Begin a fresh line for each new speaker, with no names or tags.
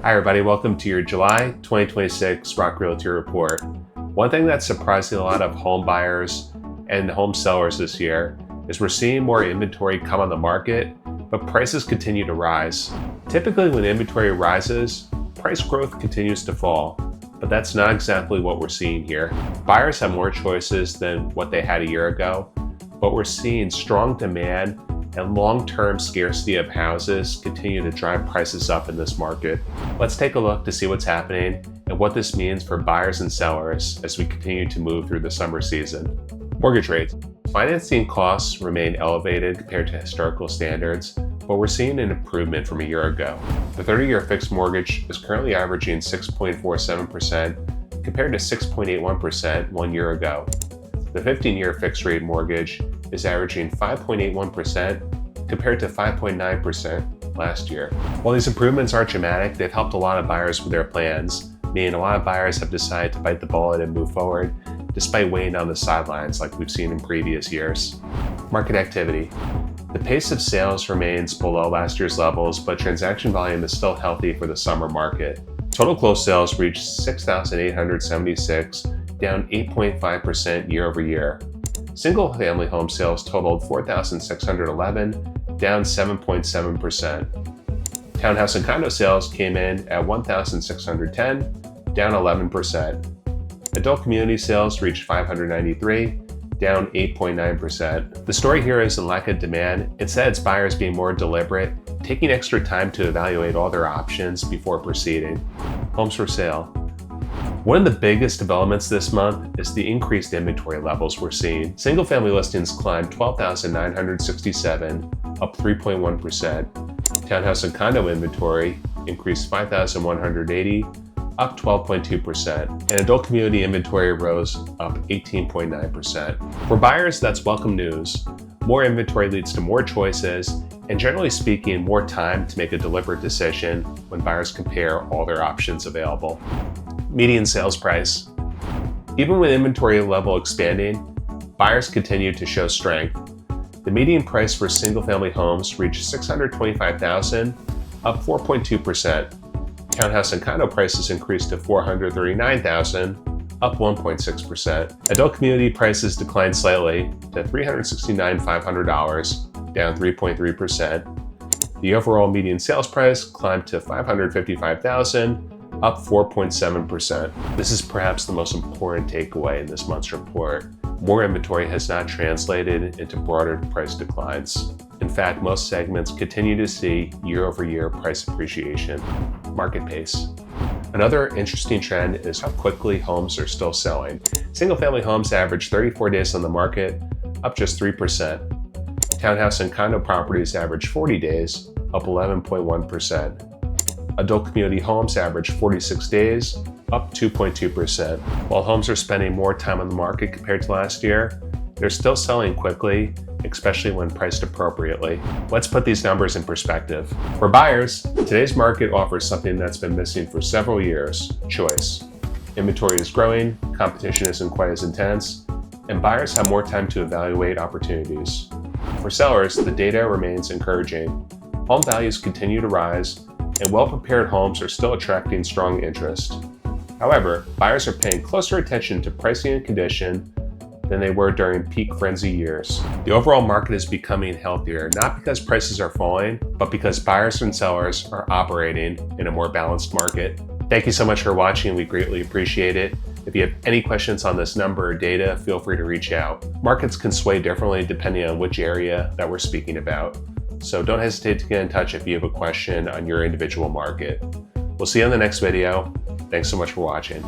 Hi everybody, welcome to your July 2026 ROK Realty report. One thing that's surprising a lot of home buyers and home sellers this year is we're seeing more inventory come on the market, but prices continue to rise. Typically when inventory rises, price growth continues to fall, but that's not exactly what we're seeing here. Buyers have more choices than what they had a year ago, but we're seeing strong demand and long-term scarcity of houses continue to drive prices up in this market. Let's take a look to see what's happening and what this means for buyers and sellers as we continue to move through the summer season. Mortgage rates. Financing costs remain elevated compared to historical standards, but we're seeing an improvement from a year ago. The 30-year fixed mortgage is currently averaging 6.47% compared to 6.81% 1 year ago. The 15-year fixed rate mortgage is averaging 5.81% compared to 5.9% last year. While these improvements aren't dramatic, they've helped a lot of buyers with their plans, meaning a lot of buyers have decided to bite the bullet and move forward despite waiting on the sidelines like we've seen in previous years. Market activity. The pace of sales remains below last year's levels, but transaction volume is still healthy for the summer market. Total closed sales reached 6,876, down 8.5% year over year. Single-family home sales totaled 4,611, down 7.7%. Townhouse and condo sales came in at 1,610, down 11%. Adult community sales reached 593, down 8.9%. The story here isn't lack of demand. Instead, it's buyers being more deliberate, taking extra time to evaluate all their options before proceeding. Homes for sale. One of the biggest developments this month is the increased inventory levels we're seeing. Single-family listings climbed 12,967, up 3.1%. Townhouse and condo inventory increased 5,180, up 12.2%. And adult community inventory rose up 18.9%. For buyers, that's welcome news. More inventory leads to more choices, and generally speaking, more time to make a deliberate decision when buyers compare all their options available. Median sales price. Even with inventory level expanding, buyers continue to show strength. The median price for single-family homes reached $625,000, up 4.2%. Townhouse and condo prices increased to $439,000, up 1.6%. Adult community prices declined slightly to $369,500, down 3.3%. The overall median sales price climbed to $555,000, up 4.7%. This is perhaps the most important takeaway in this month's report. More inventory has not translated into broader price declines. In fact, most segments continue to see year-over-year price appreciation. Market pace. Another interesting trend is how quickly homes are still selling. Single-family homes average 34 days on the market, up just 3%. Townhouse and condo properties average 40 days, up 11.1%. Adult community homes average 46 days, up 2.2%. While homes are spending more time on the market compared to last year, they're still selling quickly, especially when priced appropriately. Let's put these numbers in perspective. For buyers, today's market offers something that's been missing for several years: choice. Inventory is growing, competition isn't quite as intense, and buyers have more time to evaluate opportunities. For sellers, the data remains encouraging. Home values continue to rise, and well-prepared homes are still attracting strong interest. However, buyers are paying closer attention to pricing and condition than they were during peak frenzy years. The overall market is becoming healthier, not because prices are falling, but because buyers and sellers are operating in a more balanced market. Thank you so much for watching. We greatly appreciate it. If you have any questions on this number or data, feel free to reach out. Markets can sway differently depending on which area that we're speaking about. So don't hesitate to get in touch if you have a question on your individual market. We'll see you on the next video. Thanks so much for watching.